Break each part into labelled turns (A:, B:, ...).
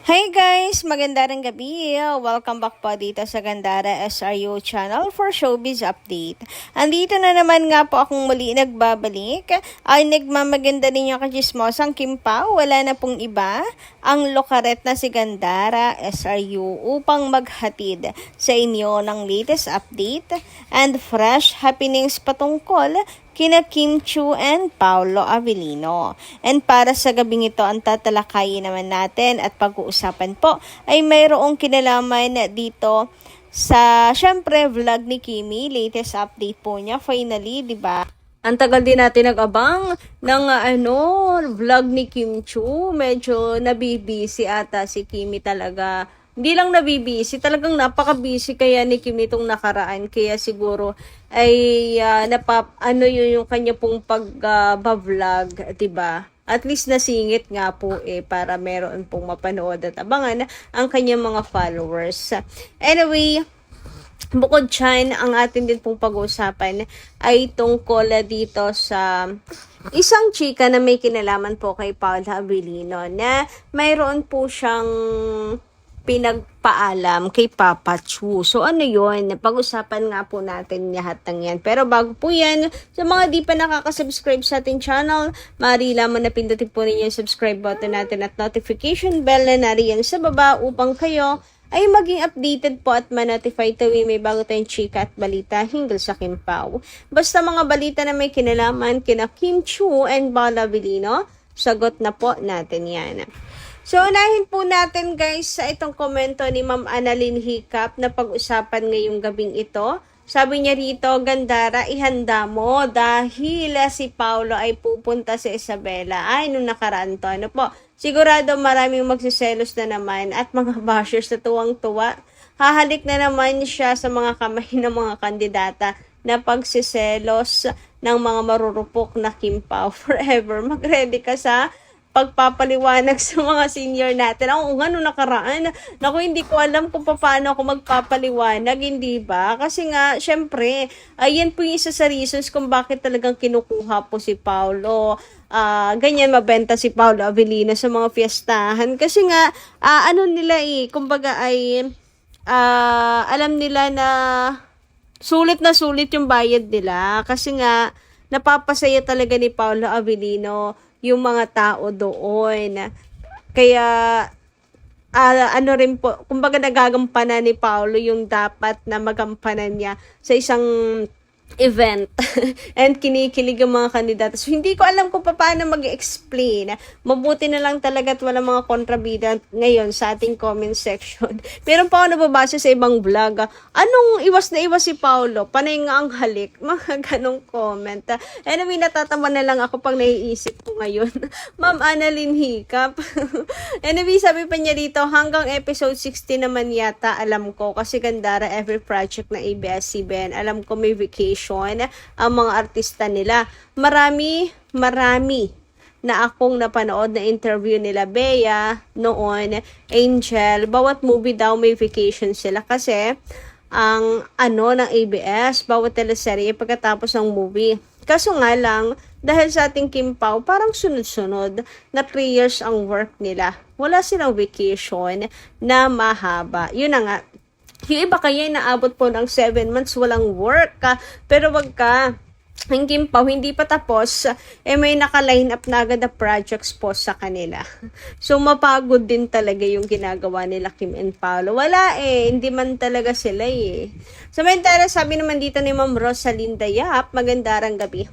A: Hey guys! Magandang gabi! Welcome back po dito sa Gandara SRU channel for Showbiz Update. Andito na naman nga po akong muli nagbabalik. Ay nagmamaganda din yung kachismosang Kim Pao. Wala na pong iba ang lokaret na si Gandara SRU upang maghatid sa inyo ng latest update and fresh happenings patungkol kina Kim Chiu and Paolo Avellino. And para sa gabing ito, ang tatalakayin naman natin at pag-uusapan po ay mayroong kinalaman dito sa, syempre, vlog ni Kimi. Latest update po niya. Finally, di ba? Ang tagal din natin nag-abang ng vlog ni Kim Chiu. Medyo nabibisi ata si Kimi talaga. Hindi lang nabibisi, talagang napaka-busy kaya ni Kim itong nakaraan. Kaya siguro ay yung kanya pong pag-vlog, 'di ba? At least nasingit nga po para meron pong mapanood at abangan ang kanyang mga followers. Anyway, bukod dyan, ang atin din pong pag-uusapan ay tungkol dito sa isang chika na may kinalaman po kay Paolo Avellino na mayroon po siyang pinagpaalam kay Papa Chu. So ano yun? Pag-usapan nga po natin lahat ng yan. Pero bago po yan, sa mga di pa nakaka-subscribe sa ating channel, maaari lamang na pindutin po ninyo yung subscribe button natin at notification bell na nariyan sa baba upang kayo ay maging updated po at ma-notify tuwing may bago tayong chika at balita hinggil sa Kim Pao. Basta mga balita na may kinalaman kina Kim Chiu and Paolo Avellino, sagot na po natin yan. So, unahin po natin guys sa itong komento ni Ma'am Annalyn Hiccup na pag-usapan ngayong gabing ito. Sabi niya rito, Gandara, ihanda mo dahil si Paolo ay pupunta sa Isabela. Ay, nung nakaraan to, ano po? Sigurado maraming magsiselos na naman at mga bashers na tuwang-tuwa. Hahalik na naman siya sa mga kamay ng mga kandidata na pagsiselos ng mga marurupok na Kim Pao forever. Mag-ready ka sa pagpapaliwanag sa mga senior natin. Ako nga nung nakaraan, naku, hindi ko alam kung paano ako magpapaliwanag, hindi ba? Kasi nga, syempre, ayan po yung isa sa reasons kung bakit talagang kinukuha po si Paolo. Ganyan mabenta si Paolo Avellino sa mga fiestahan. Kasi nga, nila kumbaga ay, alam nila na sulit yung bayad nila. Kasi nga, napapasaya talaga ni Paolo Avellino yung mga tao doon. Kaya, rin po, kumbaga nagagampanan ni Paolo yung dapat na magampanan niya sa isang event and kinikilig ang mga kandidato. So, hindi ko alam kung paano mag-explain. Mabuti na lang talaga at walang mga kontrabida ngayon sa ating comment section. Meron pa ako nababasa sa ibang vlog. Anong iwas na iwas si Paolo? Panay nga ang halik. Mga ganong comment. Anyway, natatawa na lang ako pag naiisip ko ngayon. Ma'am Annalyn Hiccup. Anyway, sabi pa niya dito, hanggang episode 60 naman yata, alam ko. Kasi Gandara, every project na ABS-CBN, alam ko may vacation ang mga artista nila. Marami na akong napanood na interview nila Bea noon, Angel, bawat movie daw may vacation sila kasi ang ng ABS, bawat teleserye pagkatapos ng movie. Kaso nga lang, dahil sa ating Kim Pao, parang sunod-sunod na 3 years ang work nila. Wala silang vacation na mahaba. Yun na nga. Yung iba kaya naabot po ng 7 months walang work pero wag ka. Ang Kim Pao, hindi pa tapos, may naka-line up na agad na projects po sa kanila. So, mapagod din talaga yung ginagawa nila Kim and Paolo. Wala hindi man talaga sila Samantala, sabi naman dito ni Ma'am Rosalinda Yap, magandang gabi.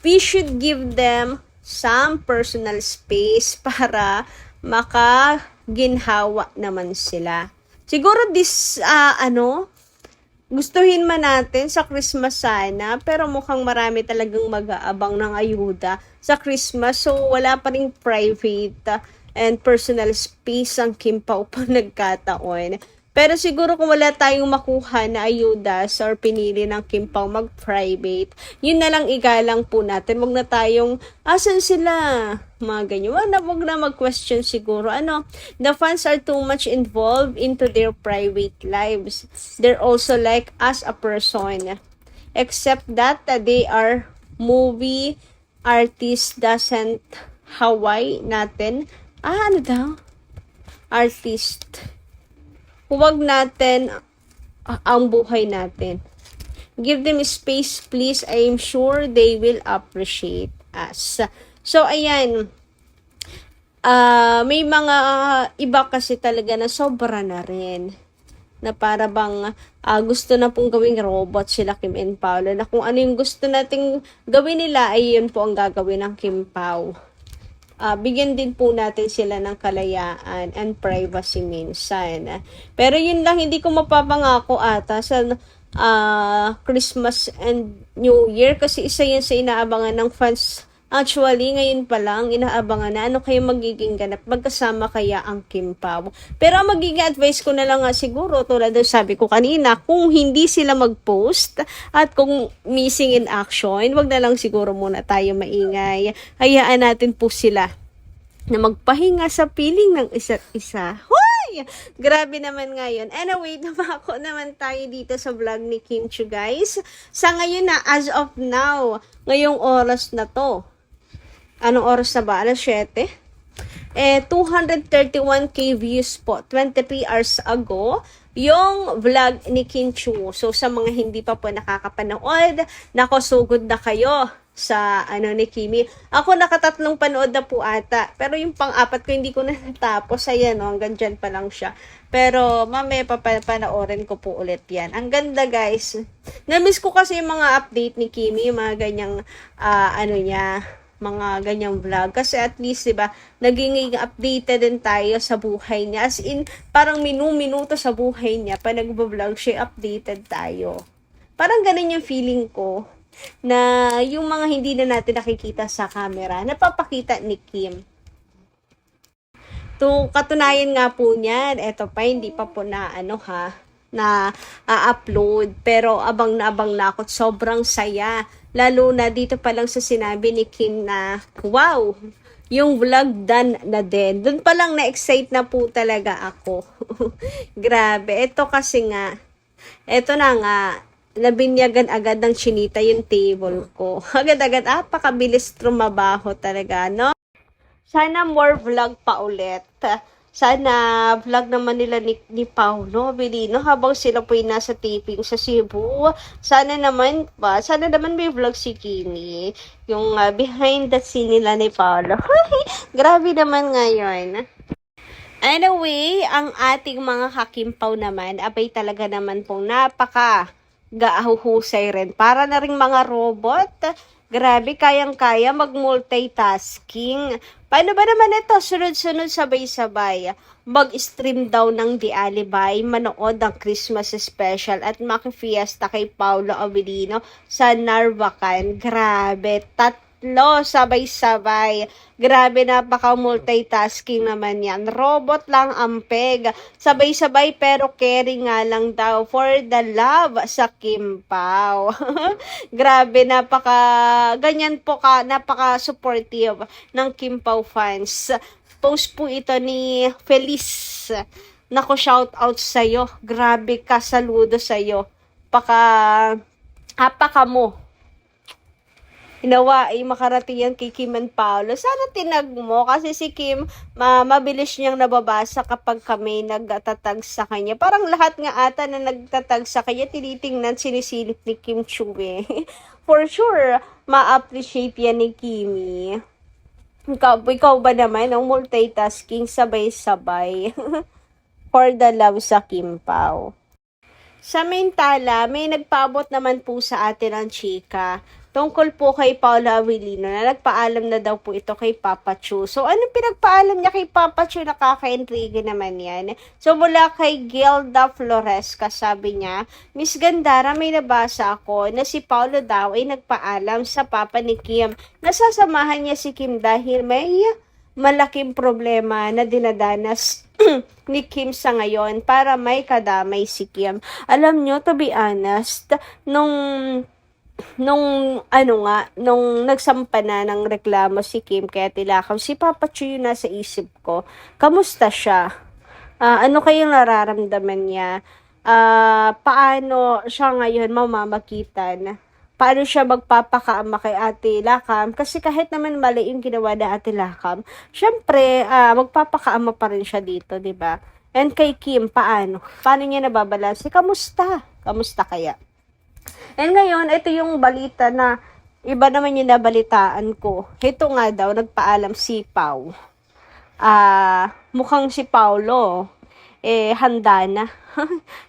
A: We should give them some personal space para makaginhawa naman sila. Siguro gustuhin man natin sa Christmas sana, pero mukhang marami talagang mag-aabang ng ayuda sa Christmas. So, wala pa ring private and personal space ang Kim Pao pag nagkataon. Pero siguro kung wala tayong makuha na ayuda or pinili ng Kim Pao mag-private, yun na lang igalang po natin. Wag na tayong, asan sila? Mga ganyan. Wag na mag-question siguro. The fans are too much involved into their private lives. They're also like us a person. Except that they are movie artist doesn't Hawaii natin. Ano daw? artist. Huwag natin ang buhay natin. Give them space, please. I am sure they will appreciate us. So, ayan. May mga iba kasi talaga na sobra na rin. Na para bang gusto na pong gawing robot sila Kim and Paolo. Na kung ano yung gusto nating gawin nila, ay yun po ang gagawin ng Kim Pao. Bigyan din po natin sila ng kalayaan and privacy minsan. Pero yun lang, hindi ko mapapangako ata sa Christmas and New Year kasi isa yan sa inaabangan ng fans. Actually, ngayon pa lang, inaabangan na ano kayo magiging ganap. Magkasama kaya ang Kim Pao. Pero ang magiging advice ko na lang nga siguro, tulad ng sabi ko kanina, kung hindi sila mag-post at kung missing in action, wag na lang siguro muna tayo maingay. Hayaan natin po sila na magpahinga sa piling ng isa't isa. Hoy! Grabe naman ngayon. Anyway, dumako naman tayo dito sa vlog ni Kim Chiu, guys. Sa ngayon na, as of now, ngayong oras na to. Anong oras na ba? Alas 7? 231k views po. 23 hours ago, yung vlog ni Kim Chiu. So, sa mga hindi pa po nakakapanood, nako, sugod na kayo sa ni Kimi. Ako nakatatlong panood na po ata. Pero yung pang-apat ko hindi ko na natapos. Ayan, hanggang dyan pa lang siya. Pero mamaya papanoorin ko po ulit yan. Ang ganda, guys. Na-miss ko kasi yung mga update ni Kimi, yung mga ganyang mga ganyang vlog. Kasi at least, diba, naging updated din tayo sa buhay niya. As in, parang minuto sa buhay niya. Pa nagbo-vlog siya, updated tayo. Parang ganun yung feeling ko na yung mga hindi na natin nakikita sa camera, napapakita ni Kim. Katunayan nga po niyan, eto pa, hindi pa po na upload. Pero abang na ako, sobrang saya. Lalo na dito pa lang sa sinabi ni Kim na, wow, yung vlog done na din. Doon pa lang na-excite na po talaga ako. Grabe. Ito kasi nga, ito na nga, nabinyagan agad ng chinita yung table ko. Agad-agad, pakabilis trumabaho talaga, no? Sana more vlog pa ulit. Sana vlog naman nila ni Paolo Avellino habang sila po'y nasa taping sa Cebu. Sana naman may vlog si Kimi. Yung behind the scene nila ni Paolo. Grabe naman ngayon. Anyway, ang ating mga kakimpaw naman, abay talaga naman pong napaka-gahusay rin. Para na ring mga robot. Grabe, kayang-kaya mag-multitasking. Paano ba naman ito? Sunod-sunod, sabay-sabay. Mag-stream daw ng The Alibay, manood ng Christmas special at makifiesta kay Paolo Avellino sa Narvacan. Grabe, sabay-sabay. Grabe, napaka-multitasking naman yan. Robot lang ang peg. Sabay-sabay pero caring nga lang daw for the love sa Kim Pao. Grabe, ganyan po napaka-supportive ng Kim Pao fans. Post po ito ni Feliz. Nako, shout out sa'yo. Grabe ka, saludo sa'yo. Apaka mo. Hinawa ay makarating yan kay Kim and Paolo. Sana tinag mo kasi si Kim, mabilis niyang nababasa kapag kami nagtatag sa kanya. Parang lahat nga ata na nagtatag sa kanya, tinitingnan, sinisilip ni Kim Chiu. For sure, ma-appreciate yan ni Kimi. Ikaw ba naman, ang multitasking, sabay-sabay. For the love sa Kim Pao. Sa Mintala, may nagpaabot naman po sa atin ang chika tungkol po kay Paolo Avellino na nagpaalam na daw po ito kay Papa Chiu. So, anong pinagpaalam niya kay Papa Chiu? Nakaka-intrigue naman yan. So, mula kay Gilda Floresca, sabi niya, Miss Gandara, may nabasa ako na si Paolo daw ay nagpaalam sa papa ni Kim. Nasasamahan niya si Kim dahil may malaking problema na dinadanas ni Kim sa ngayon para may kadamay si Kim. Alam nyo, to be honest, nung nagsampa na ng reklamo si Kim kaya tilakaw, si Papa Chiu yung nasa isip ko. Kamusta siya? Ano kayong nararamdaman niya? Paano siya ngayon mamamagitan paano siya magpapakaama kay Ate Lakam. Kasi kahit naman mali yung ginawa na Ate Lakam, syempre, magpapakaama pa rin siya dito, di ba? And kay Kim, paano? Paano niya nababalanse? Kamusta? Kamusta kaya? And ngayon, ito yung balita na iba naman yung nabalitaan ko. Ito nga daw, nagpaalam si Pau. Mukhang si Paulo, handa na.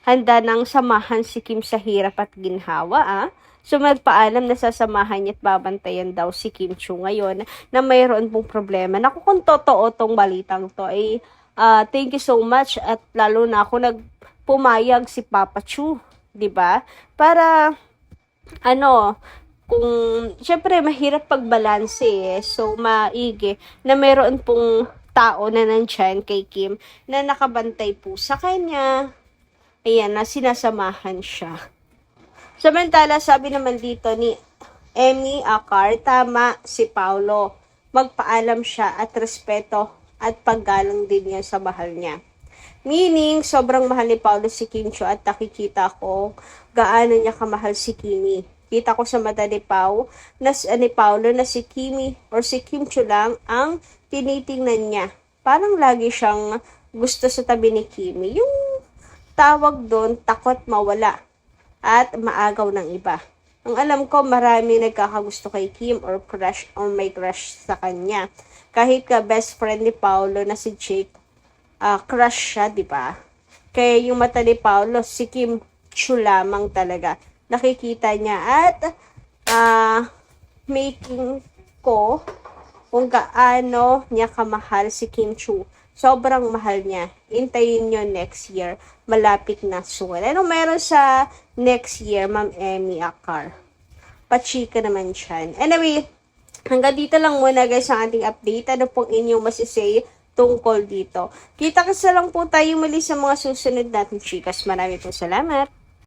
A: Handa nang samahan si Kim sa hirap at ginhawa, So, magpaalam na sasamahan niya at babantayan daw si Kim Chu ngayon na mayroon pong problema. Naku, kung totoo tong balitang to, thank you so much at lalo na ako nagpumayag si Papa Chu, 'di ba? Para kung syempre mahirap pagbalanse so maigi na mayroon pong tao na nandyan kay Kim na nakabantay po sa kanya. Ayan, na sinasamahan siya. Samantala, sabi naman dito ni Emmy Acar, tama si Paulo. Magpaalam siya at respeto at paggalang din niya sa mahal niya. Meaning, sobrang mahal ni Paulo si Kim Chu at nakikita ko gaano niya kamahal si Kimi. Kita ko sa mata ni Paulo na si Kimi or si Kim Chu lang ang tinitingnan niya. Parang lagi siyang gusto sa tabi ni Kimi. Yung tawag doon, takot mawala at maagaw ng iba. Ang alam ko, marami nagkakagusto kay Kim or crush or may crush sa kanya. Kahit ka best friend ni Paulo na si Jake, crush siya, di ba? Kaya yung mata ni Paulo, si Kim Chu lamang talaga. Nakikita niya at making ko kung gaano niya kamahal si Kim Chu. Sobrang mahal niya. Intayin nyo next year. Malapit na soon. Ano meron sa next year, Ma'am Emmy Acar? Pachika naman siyan. Anyway, hanggang dito lang muna guys ang ating update. Ano pong inyong masisay tungkol dito? Kita-kits lang po tayo muli sa mga susunod natin chikas. Marami pong salamat.